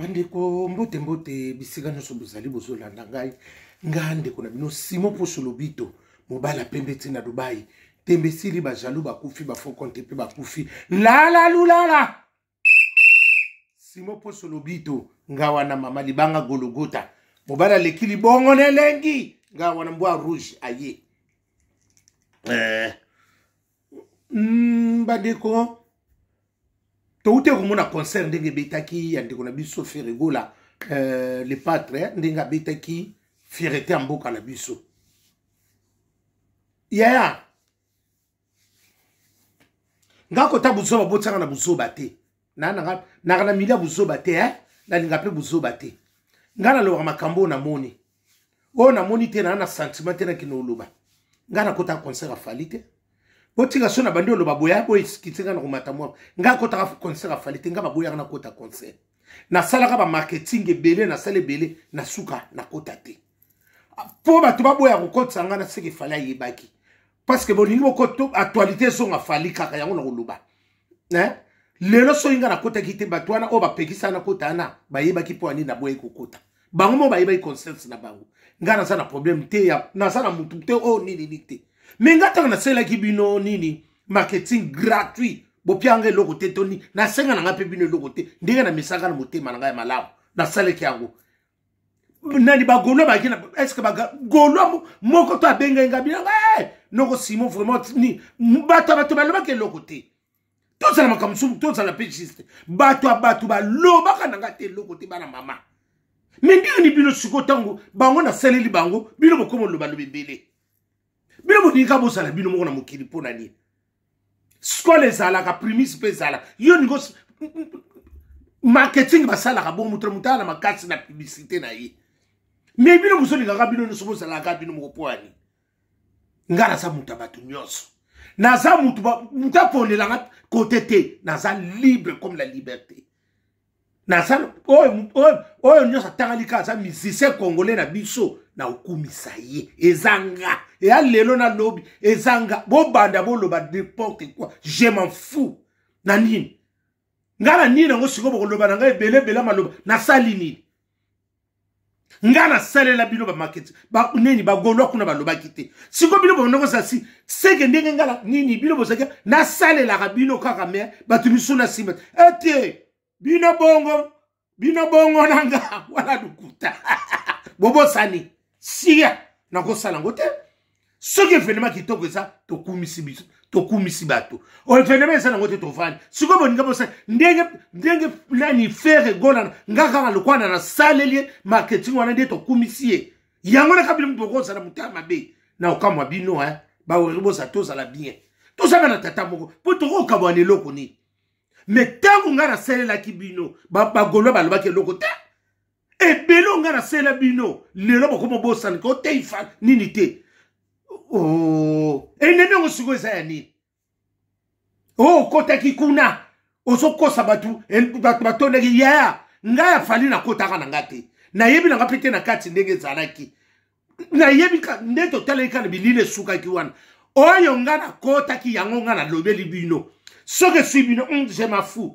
Bandeko mbote mbote bisika nyonso bozali bozolanda ngai ndeko na bino Simo Poso Lobito mobala pembe tina Dubai tembe sili ba jaloux ba kufi ba faux compte pe ba kufi la lulala Simo Poso Lobito ngawa na mama libanga Gologota mobala lekili bongo nelengi ngawa na mbwa rouge aye bandeko Tout est comme un concert de Betaki, et de Bisso Ferrigola, les pâtres, de Betaki, Fierté en boca la Bisso. Yeah. Ngakota buso ba botanga na buso bate. Na milia buso bate, na lingape buso bate. Ngana lo makambo na moni. O na moni te na sentiment te na kinoloba. Ngana kota concert a falite. Botika sona bandi lo baboya boy skitinga na komata mwa nga kota concert afalite nga baboya na kota concert na sala ka ba marketing ebele na sala ebele na suka na kota te po bato baboya ko kota nga na seke fala yebaki parce que bolingi bokoto actualité so nga fali kaka yango na koluba lelo so inga na kota kite bato wana o ba pekisa na kota na bayebaki po ani na boye ko kota bango mo bayeba concert na bango nga na sana problème te ya na sana mutu te o nini te mais ngata na sela ki bino nini marketing gratuit bopianga loko te toni na senga na ngape bino loko te ndenge na misaka na motema na ngai malamu na sale ki yango nani ba golo ba kina est-ce que ba golo moko to abenga ngabina noko Simon vraiment ni bato ba loba ke loko te to sala makamsu to sala pechiste bato ba loba kana ngate loko te bana mama mais ndenge ni bino siko tango bango na sale li bango bino bokomo loba lobebele bino bonika bosala bino moko na mokili pona ni skole zala ka primis pe zala yo ngo marketing basala ka bo mutala makasi na publicité na ye mais bino bosoli ka bino no sobo sala ka bino moko poani ngara sa mutabatu nyoso na za mutapondela nga côté te na za libre comme la liberté na za oyo nyosa tangalika za musicien congolais na biso na okumisa ye ezanga et à lelo na lobby ezanga bo banda bo loba n'importe quoi je m'en fous na nini ngana nini ngo siko bo loba na ngai bele maloba na sali nini ngana sale la bino ba market ba nini ba gondo kuna ba loba kite siko bino bo ndoko sasi seke ndenge ngala nini bino bo seke na sale la bino kaka me ba tumiso na simba ete bino bongo nanga wala dukuta bobo sani siya na ko sala ngote ce que fait qui toko ça to kumisi bato o phénomène ça ngote to fani siko boninga bosa ndenge lani faire gola ngaka lokwana na saleli marketing wana de to kumisi yango na kabili mto ko sala mutama be na okamwa bino ba oribo sa to sala bien to ça na tata moko po to ko kabwane loko ni mais tango ngara salela kibino ba golo ba loba ke loko ta e belo ngara salela bino lelo boko mo bosa ko teifa nini te oh ennemi ngo siko eza ya nini oh kota kikuna ozo kosa batu bato ndenge ya ngaya fali na kota kana ngate na yebi na ngapete na kati ndenge zalaki na yebi ka ndeto taleka na bilile suka ki wana oyo ngana kota ki yango ngana lobeli bino soke suibino je m'en fous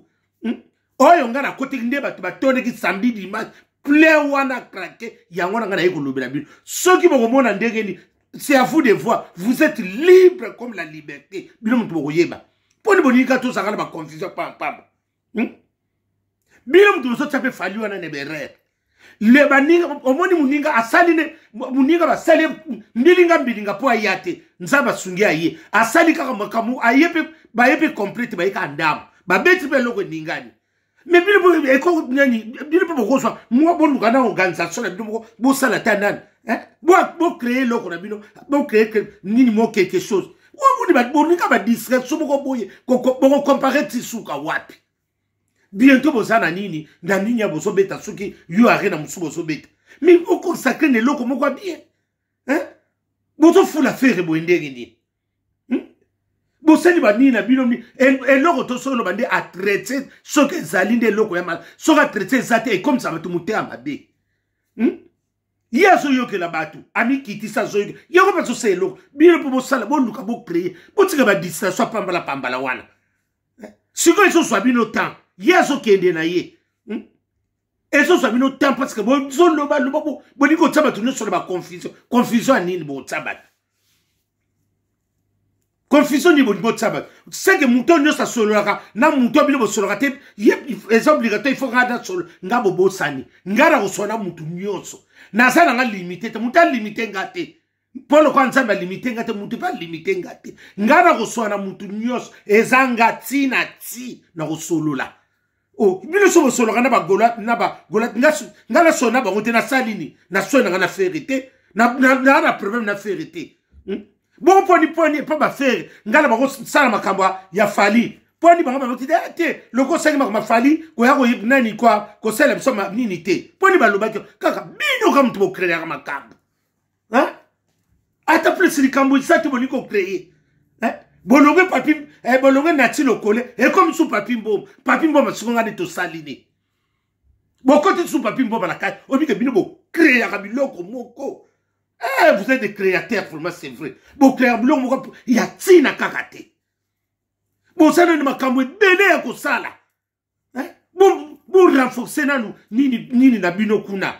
oyo ngana kota nde batu batonde ki sambi dimanche ple wana krake yango ngana yeko lobela bino soki boko mona ndenge ni c'est à vous de voir. Vous êtes libre comme la liberté. Bino mtu yeba. Poni bonika to sakala ba confusion pam. Bino mtu so tsape fali wana neberer. Le baninga omoni muninga asali ne muninga basali mbilinga mbilinga po ayate. Nzaba sungia ye. Asali kaka makamu ayepe ba yepe complete ba yeka ndam. Ba beti be loko ningani. Mais bino eko nyani bino po so mo bonu kana organisation na bino bo sala tanan. Bo créer loko na bino bo créer nini mo quelque chose wo ba bonika ba distraction boko boye ko comparer tisuka wapi bientôt bozana nini na nini ya boso beta suki yo arena musubo so beta mais o consacrer ne loko moko bien bozo fula faire bo ndenge ni boseli ba nini na bino ni eloko to solo bande a traiter ce que zalinde loko ya mal so ka traiter zate et comme ça va tout monter à mabe Yazo yoke la batu, ami kiti sa zoyo, yako pa so se loko, bino po sala, bon luka bo kreye, botika ba distraction pambala wana. Siko eso so bino temps, yazo kende na ye. Et eso ça bino temps parce que bon zolo ba loba bon niko tsaba tu sur la confusion nini bo tsaba confusion ni bo tsaba c'est que mouton no sa solora na mouton bino bo solora te est obligatoire il faut rada solo ngabo bo sani ngara go sona mutu nyonso na sana nga limité te mouton limité ngate polo kwa nzamba limité ngate mutu pas limité ngate ngara go sona mutu nyonso ezanga ti na ti na go solola. Oh, bino so solo kana ba gola ngala sona ba ngote na salini na sona ngana ferité na problème na ferité. Bon poni pas ba faire ngala ba go sala makamba ya fali. Poni ba ngaba ngote te le ko sala makamba fali ko ya go nani kwa ko sala biso ma nini te. Poni ba loba kaka bino kam to créer makamba. Hein? Ata plus likambo ça to boni ko créer. Hein? Bolonge papi bolonge nati lokole et comme sous papi mbom sukonga de to saline bokote sous papi mbom la carte obi ke bino bo créer biloko moko vous êtes des créateurs vraiment c'est vrai bo créer biloko moko ya tina kakate bo sana ni makambo bele ya ko sala bo renforcer nanu nini na bino kuna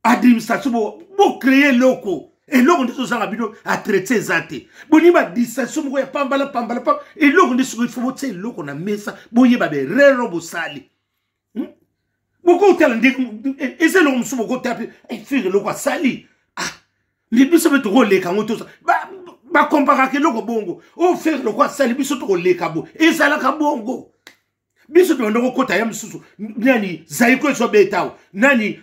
administration bo créer loko. Et là, on est sur Arabino à traiter zate. Boni ma distraction mo ya pambala et là on est sur il faut c'est là qu'on a mis ça. Boye ba be rero bo sali. Beaucoup talendé et c'est là on se beaucoup taper et faire le quoi sali. Ah, les biso be to le ka ngoto ba comparer que le bongo. O faire le quoi sali biso to le ka bo. Et ça la ka bongo. Biso to ndo ko ta ya msusu. Nani zaiko so betao. Nani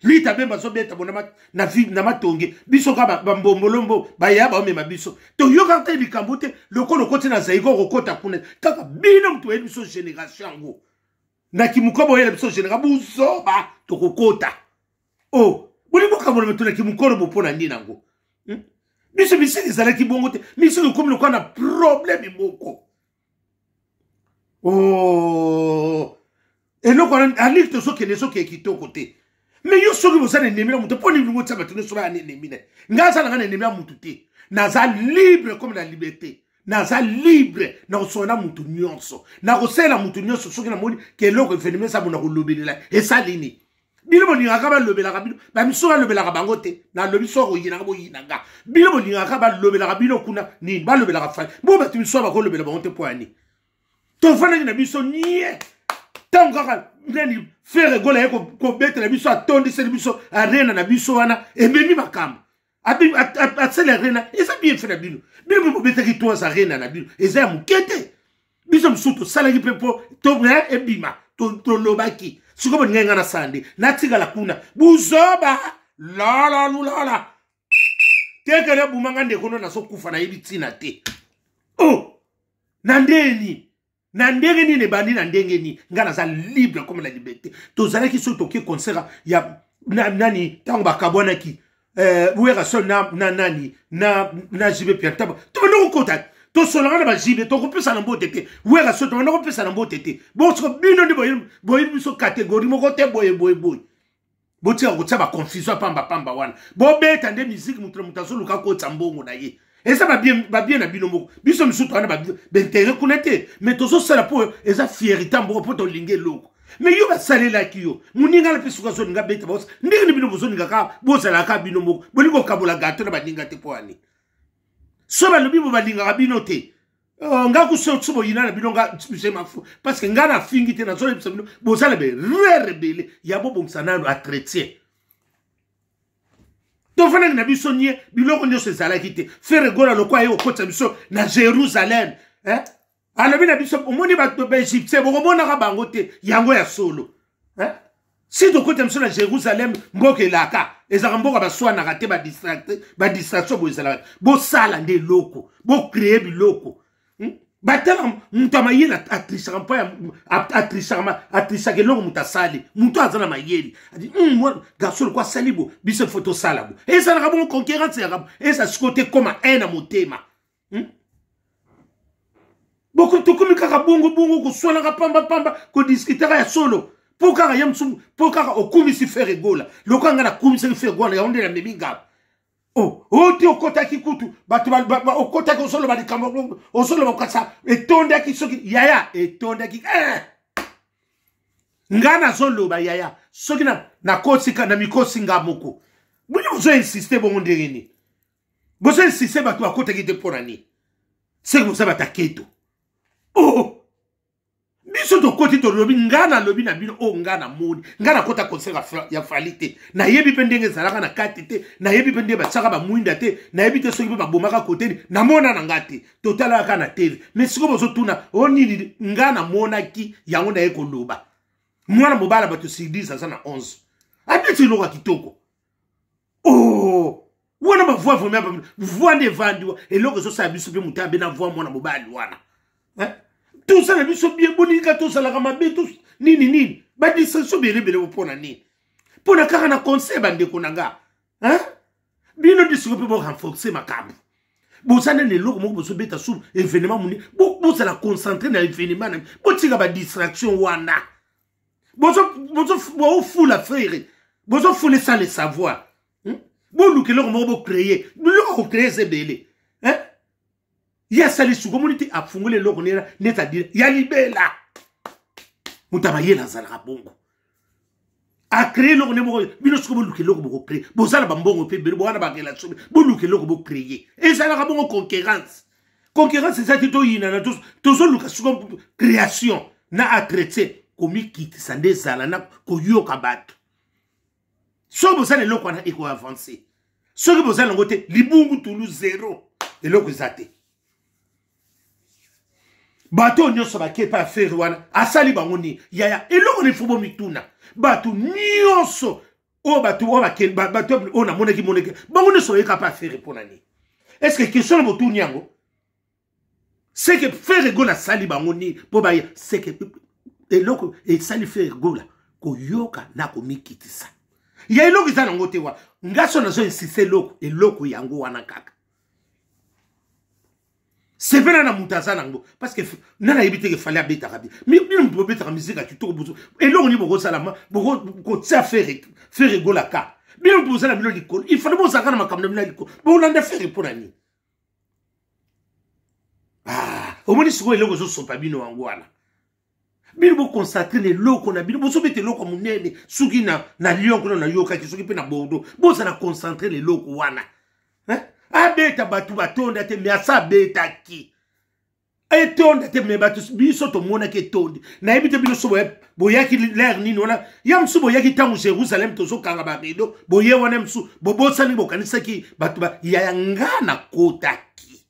lita bemba so beta bona na matonge biso ka bambolombo ba ya ba mema biso to yoka te bikambote lokolo kote na zaiko kokota kuna kaka bino mtu ebi so génération ngo na kimukobo yele biso génération buso ba to kokota oh buli mukabo metu na kimukoro bopona ndina ngo biso bisiki zala kibongote biso ko komlo na problème moko oh et nous, on a dit que ce qui est au côté. Mais yo soki vous avez ennemi, vous prenez le mot de ça, vous avez un ennemi. Naza n'a un ennemi à moututé. Naza libre comme la liberté. Naza libre. Naza na moutou nyonso. Naza la moutou nyonso. Ce qui n'a pas dit que l'eau est phénomène, ça vous n'a pas lobé là. Et ça l'ini. Bilo mo ninga ka ba lobela ka bilo. Ba miso ba lobela ka bangote. Na lobi so go yina ka bo yina nga. Bilo mo ninga ka ba lobela ka bilo kuna ni ba lobela ka fa. Bo ba tu miso ba ko lobela bangote po ani. Ton fana ni na biso nie. Tant que nani faire gola ko bete na biso atondi se biso arena na biso wana e memi makamba atsela arena eza bien fait na bino bino bo bete ki to za arena na bino eza mukete biso msuto sala ki pepo to e bima to lobaki siko ngenga na sande na tika la kuna buzoba la tekele bumanga ndeko na so kufa na yibitina te oh nandeni na ndenge ni ne bandi na ndenge ni ngana za libre comme la liberté tozala ki so toki concert ya nani tango bakabona ki wera so nani na jibe piantaba to no kota to solanga na ba jibe to kopesa na mbote te wera so to no kopesa na mbote te bo so bino ndi boye biso catégorie moko te boye bo tia ko tsaba confusion pamba wana bo beta nde musique mutu luka ko tsambongo na ye. Et ça va bien na binomo. Biso misuto ana ba intérêt kunete. Mais tozo sala po eza fierté mbo po to linge loko. Mais yo ba sale la kiyo. Muninga la pisuka so nga beta boss. Ndenge ni binomo so nga ka bosa la ka binomo. Boliko kabola gato na baninga te po ani. So ba lobi bo baninga ka binote. Nga ku so tsubo yina na binonga tsumise mafu. Parce que nga na fingi te na so lebisa bino. Bosa le be rebelle. Ya bo bomsana a chrétien. Donc, il y a des gens qui ont fait gola le quoi au côté na Jérusalem. Alors, il y a des gens qui ont fait Égypte. Yango ya solo. Si tu côté na Jérusalem, mboke laka. Ezambo ka baswa na raté ba distraction bo ezala. Bo sala nde loko. Bo créer bi loko. Batela mutama yela atrisha mpa atrisha ke longo mutasali muto azana mayeli adi garçon quoi salibo biso photo salabo et ça na bon concurrence arabe et ça se côté comme un motema beaucoup to comme kaka bongo ko swala ka pamba ko discuter ya solo pokara yamsum pokara okumi si faire gola lokanga na kumi si faire gola ya onde la meminga. Oh, ti okota kikutu batu okota ko solo badi kambo o solo bakasa etonda ki soki yaya etonda ki ngana zoloba yaya soki na kosika na mikosi ngamoko buni bozo insister bongo ndengeni bozo insister bato bakotaki te mpona ni seki boza bataketo oh biso tokoti tolobi ngana lobi na bino o ngana moni ngana kota conseil ya fali te na yebi pe ndenge ezalaka na kati te na yebi pe ndenge batiaka bamwinda te na yebi te soki mpe babomaka koteni namona na nga te totalaka na tele mais siko bozotuna o nini ngana monaki yango na ye koloba mwana mobala bato sidis aza na 11 abeti eloko ya kitoko oh wana bavoi vraimen voi nde evandiwa eloko ezosala biso mpe moto abe na voi mwana mobali wana tout ça na biso bien bonika tosalaka mabe tous nini badistraction belebele mpona nini mpona kaka na conseil bandeko na nga bino disiko mpe borenforce makambo bozana na eloko moko bozobeta sur événement moni bozala concentré na événement na botika badistraction wana bozofula frere bozofule sans le savoir boluka eloko moko bocreye biloko kocreye eza ebele ya sali suko moni te afungole eloko neta dire ya libela moto abayela azalaka bongo acreye eloko nde moko bino siko boluka eloko bokocreye bozala bambongo mpe bele bowana barelation boluka eloko bocreye ezalaka bongo concurrence eza te toyina na tozoluka siko création na atraite komikitisa nde ezala na koyoka bato soki bozala eloko wana ekoavance soki bozala yango te libungu tulu 0 eloko eza te bato nyonso bakepa affaire wana asali bango nini yaya eloko na efubo mituna bato nyonso oyo bato oyo namonaki bango nyonso bayeka pa affaire mpona nini est ce que question na botuni yango c'est que faire egola asali bango nini mpo baya c'est que eloko esali faire egola koyoka na komikitisa ya eloko eza nango te wana ngaso nazo insiste eloko yango wana kaka c'est vrai na muta za nango parce que nana yebite ke fallait abeta kabi bino mpo beta musique kitoko buzo eloko ni boko salama boko ko tsa faire egola ka bino mpo za na bino likolo il fallait bon zakana makamna bino likolo bo landa faire pour nani omoni siko eloko zo sopa bino wango wana bino bo consacrer le loko na bino bo so bete loko munene suki na Lyon kono na yoka ki suki pe na Bordeaux bo za na concentrer le loko wana abeta batu batonda te me asa beta ki etonda te me batu biso to mona ke tondi na ebite bino so boyaki l'air nini wana ya msu boyaki tangu Jerusalem to so kanga ba rido boye wana msu bobosani bokanisa ki batu ba ya ngana kotaki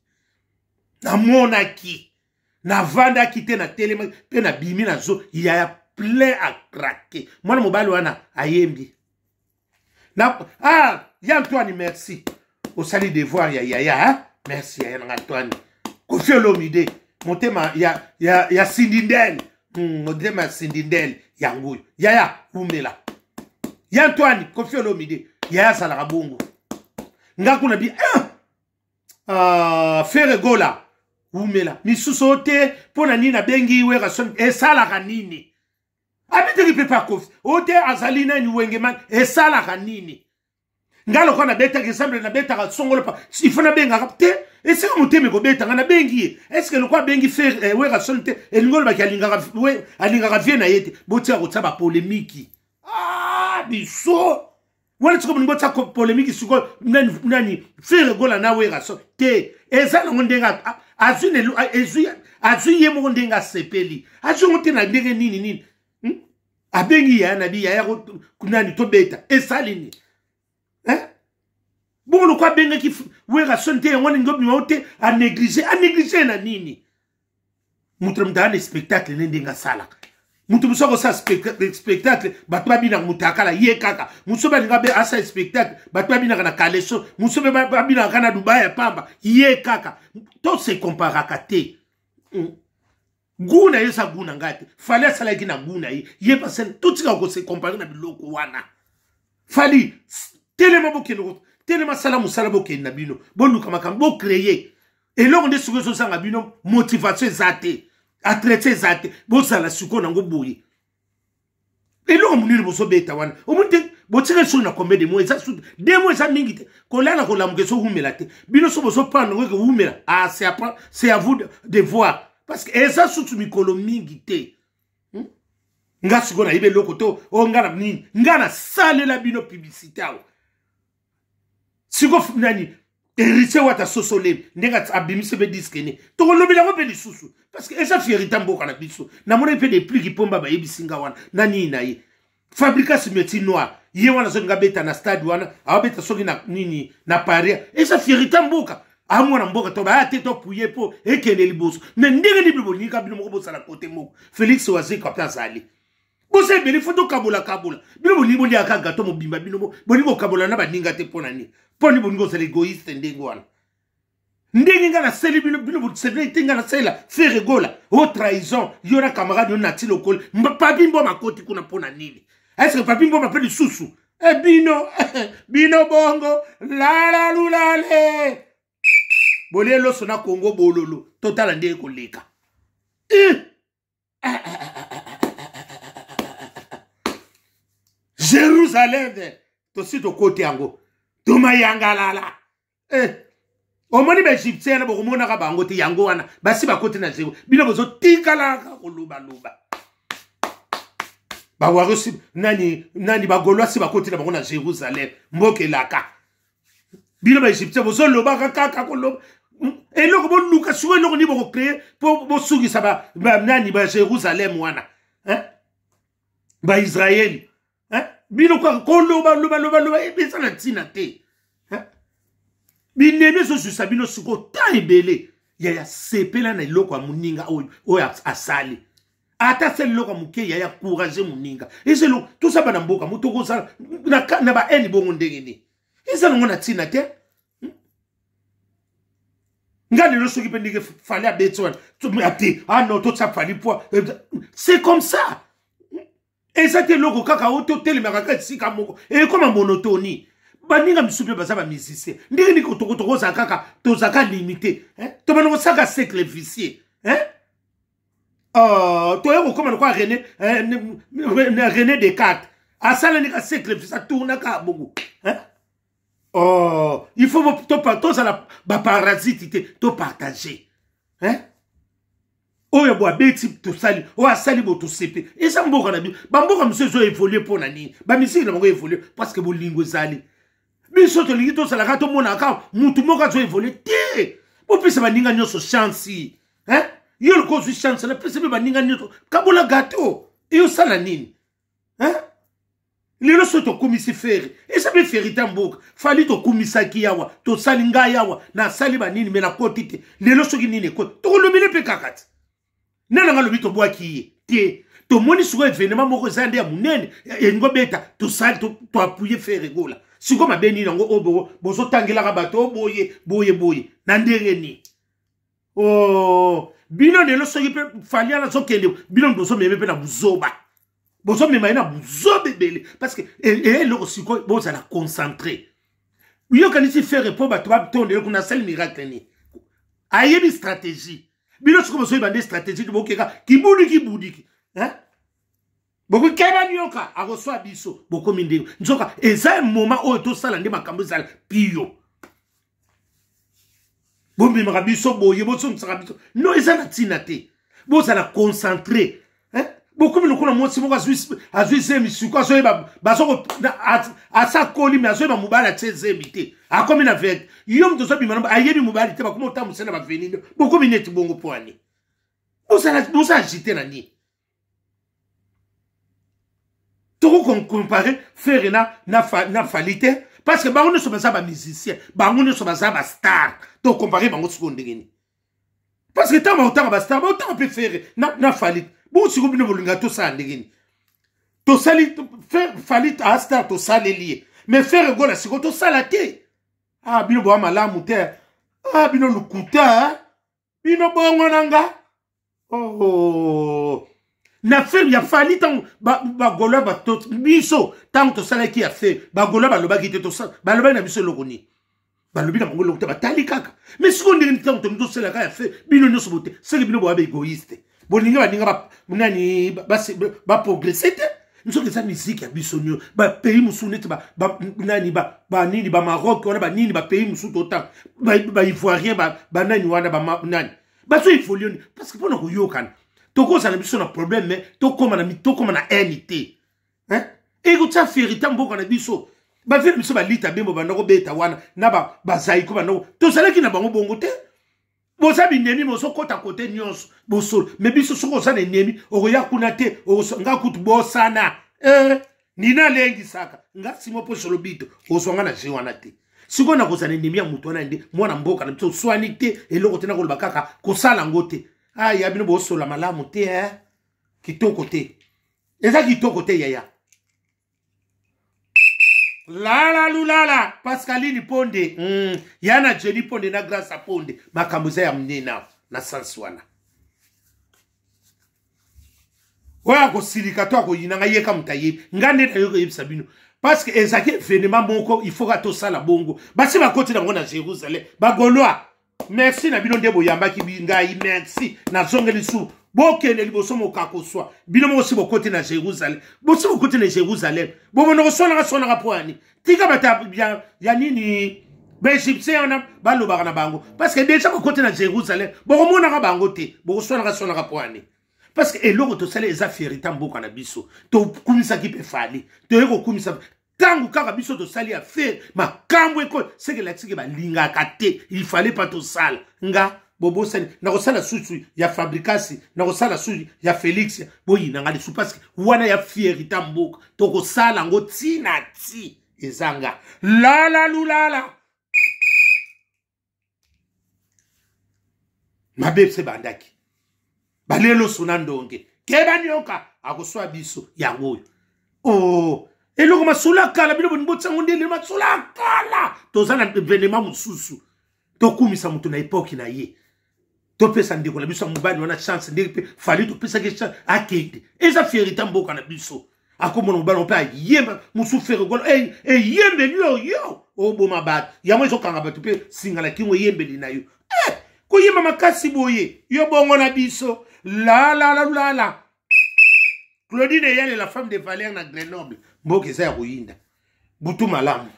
na mona ki na vanda kite na telema pe na bimi na zo ya plein à craquer mwana mobali wana ayembi na ya Antoine merci au salut devoir ya merci ya Antoine Koffi Olomide motema ya Sindindel motema Sindindel ya nguyo ya umela ya Antoine Koffi Olomide ya salaka bongo ngakuna bi faire gola umela misuso te pona nini na bengi wera son esalaka nini abiteki pe pa Koffi ote azalina ni wengeman esalaka nini ngalo kwa na beta exemple na beta ka songolo pa ifuna benga kapte ese ko muteme ko beta ngana bengi est-ce que le quoi bengi faire wera son te elingolo ba alinga ka viena yete botia ko tsaba polémique biso wala tsiko mningo tsa polémique suko nani faire gola na wera son te ezala ngondenga azu ye mo ndenga sepeli azu ngote na ndenge nini abengi ya na bi ya kunani to beta esalini bon le quoi benga ki wera sonte ngoni ngobi wote a négliger na nini mutu mtana spectacle ndenga sala mutu musoko sa spectacle batwa bina mutakala ye kaka musoba ngabe asa spectacle batwa bina kana kaleso musoba bina kana Dubai pamba ye kaka to se compara kate guna yesa guna ngate fallait sala kina guna ye pasen tout tika ko se comparer na biloko wana fali tellement bokeno tellement sala musala bokeno na bino boluka makambo créer et là on est sur so sanga bino motivation zate a traiter zate bosala suko nango boye et là on munir boso beta wana o munte botika so na combien de mois ça sous 2 mois ça mingi te ko lala ko lamuke so humela te bino so boso prendre ko humela c'est à vous de voir parce que ça sous mikolo mingi te nga siko na ibe lokoto o ngana nini ngana sale la bino publicité awo siko nani héritier wata sosole ndenga abimise be diskene to kolobela ko pe lisusu parce que esa fierita mboka na biso na mona pe des pluies qui pomba ba yebisinga wana nani na ye fabrica cimetière noir ye wana so ngabeta na stade wana abeta soki na nini na Paris esa fierita mboka amwana mboka to ba te to puye po ekele liboso mais ndenge ni bibo nika bino moko bosala côté moko Félix Wazé kapta zali bose beli foto kabola bino boni boni aka gato mo bimba bino boni ko kabola na baninga te pona ni poni boni ko sele égoïste ndenge wana ndenge nga na seli bino bino sele tinga na sela faire rigola o trahison yona camarade na ti lokol papi mbo makoti kuna pona nini est-ce que papi mbo m'appelle susu bino bino bongo la lulale bolelo sona Congo bololo total ndenge ko leka Jérusalem to si to côté yango to mayangalala omoni ba Egyptien bo komona ka bango te yango wana basi ba côté na zero bino bozo tikala ka koluba ba warusi nani ba golwa si ba côté na bango na Jérusalem mboke laka bino ba Egyptien bozo loba ka koloba eloko bo luka suwe eloko ni bo créer po bo sugisa ba nani ba Jérusalem wana ba Israël bino kwa koloba loba ebisa na tina te bineme so su sabino suko ta ebele ya sepela na iloko ya muninga o asali ata sel loko muke ya courage muninga ezelo tout ça bana mboka mutoko sa na ba eni bongo ndenge ni ezelo ngona tina te ngani lo soki pe ndike fali abetso tu ati no to tsa fali po c'est comme ça. Et ça te logo kaka auto tele makaka sika moko et comme monotonie baninga misupe basaba musicien ndenge ni kotoko za kaka to zaka limité to banoko saka sacrifier to yoko comme quoi René Descartes asala ni ka sacrifice tourna ka bogo il faut to ça ba parasite to partager oyo bo abeti to sali o asali bo to sepe esa mboka na bi ba mboka msezo évoluer pona ni ba misiki na bango évoluer parce que bo lingo zali biso to lingi to sala ka to mona ka mutu moka zo évoluer te bo pesa ba ninga nyoso chance yo le ko chance na pesa ba ninga nyoso kabola gâteau e o sala nini lelo so to komisi fere esa be ferita mboka fali to komisa ki yawa to sali nga yawa na sali ba nini me na kotite lelo so ki nini ko to lomile pe kakati nana nga lobi to bwa ki te to moni suko événement moko zande ya munene ngo beta to sali to appuyer faire rigola siko mabeni nango obo boso tangela ka bato boye na ndenge ni bino lelo so ki pe fali ala so kende bino boso meme pe na buzoba boso meme na buzobe bele parce que le siko boso na concentré yo kanisi faire po bato ba tonde ko na sel miracle ni ayebi stratégie bino siko boso ibande stratégie de bokeka kibudiki boko keba nyoka akoswa biso boko mindingo nzoka eza moment oyo to sala nde makambo zala piyo bombi makabiso boye boso msaka biso no eza na tina te bosa na concentré boko mino kuna mwasi moko azwi zemi suko azoye bazoko asa koli me azoye ba mubala tse zemi te akomi na vek yo mto so bimana ayebi mubali te bakoma otamu sena ba venino boko mineti bongo poani bosa agité na ni toko comparer faire na falite parce que bango ne so baza ba musicien bango ne so baza ba star to comparer bango siko ndengeni parce que tama otanga ba star ba otanga pe faire na falite bon siko bino bolinga to sa ndengeni to sali falite a star to sali lié mais faire gola siko to sala te bino bo malamu te bino lukuta bino bongo nanga na fait ya fali tant ba gola ba to biso tant to sala ki a fait ba gola ba loba ki te to sala ba loba na biso lokoni ba lobi na mongo lokota ba tali kaka mais siko ndeni tant to sala ka a fait bino no sobote c'est bino bo ba égoïste bolinga ba nani ba progresser te nous que ça musique ya biso nyo ba pays musunet ba nani ba nini ba Maroc wana ba nini ba pays musu total ba ivoirien ba nani wana ba nani ba so il faut parce que pour nous yokan tokozala biso na problème mais tokoma na NT hein et ko tsa ferita mboko na biso ba vile biso ba lita bembo ba ndako beta wana na ba zaiko ba ndako to salaki na bango bongo te boza binemi moso kota kote nyonso bosolo mais biso soko za na nemi okoya kuna te nga kutu bosana nina lengi saka nga simo po solo bito osonga na jewana te siko na kozana nemi ya mutu wana ndi mwana mboka na biso swani te eloko te na koloba kaka kosala ngote ya bino bosola malamu te kitoko te eza kitoko te yaya lala lulala Pascaline Ponde yana Jenny Ponde na Grâce Ponde makambo za ya mnena na sanswana oya ko silika to ko yinanga yeka mutayebi ngande na yoko yebisa bino parce que ezaki événement moko il faut ka to sala bongo basi bakoti na ngona Jérusalem bagoloa merci na bino ndebo yambaki bingai merci na zongeli su bokende liboso mokako swa bino mo si bokoti na Jérusalem bosi bokoti na Jérusalem bobono ko sona ka poani tika bata ya nini ba égyptien na baloba na bango parce que déjà bokoti na Jérusalem bokomona ka bango te bokosona ka poani parce que eloko to sala eza ferita mboka na biso to kumisa ki pe fali to eko kumisa tangu kaka biso to sali ya faire makambo eko seke la tsike ba linga kate il fallait pas to sala nga bobo sali na ko sala susu ya fabrikasi na ko sala susu ya Félix boyi na ngali su parce que wana ya ferita mboka to ko sala ngo tina ti ezanga la lulala mabebse bandaki balelo sunandonge keba nyoka akoswa biso yango eloko masula kala bino bonibotsango ndele masula kala tozana événement mususu tokumisa mutu na époque na ye topesa ndeko na biso mubani wana chance ndeke fali topesa ke chance akende eza fierité mboka na biso akomona mubani opa yemba musu fere golo yembe yo boma bat yamo ezokanga batu pe singala kingo yembe linayo ko yemba makasi boye yo bongo na biso la Claudine Yale la femme de Valère na Grenoble mboka eza ya kuyinda butu malamu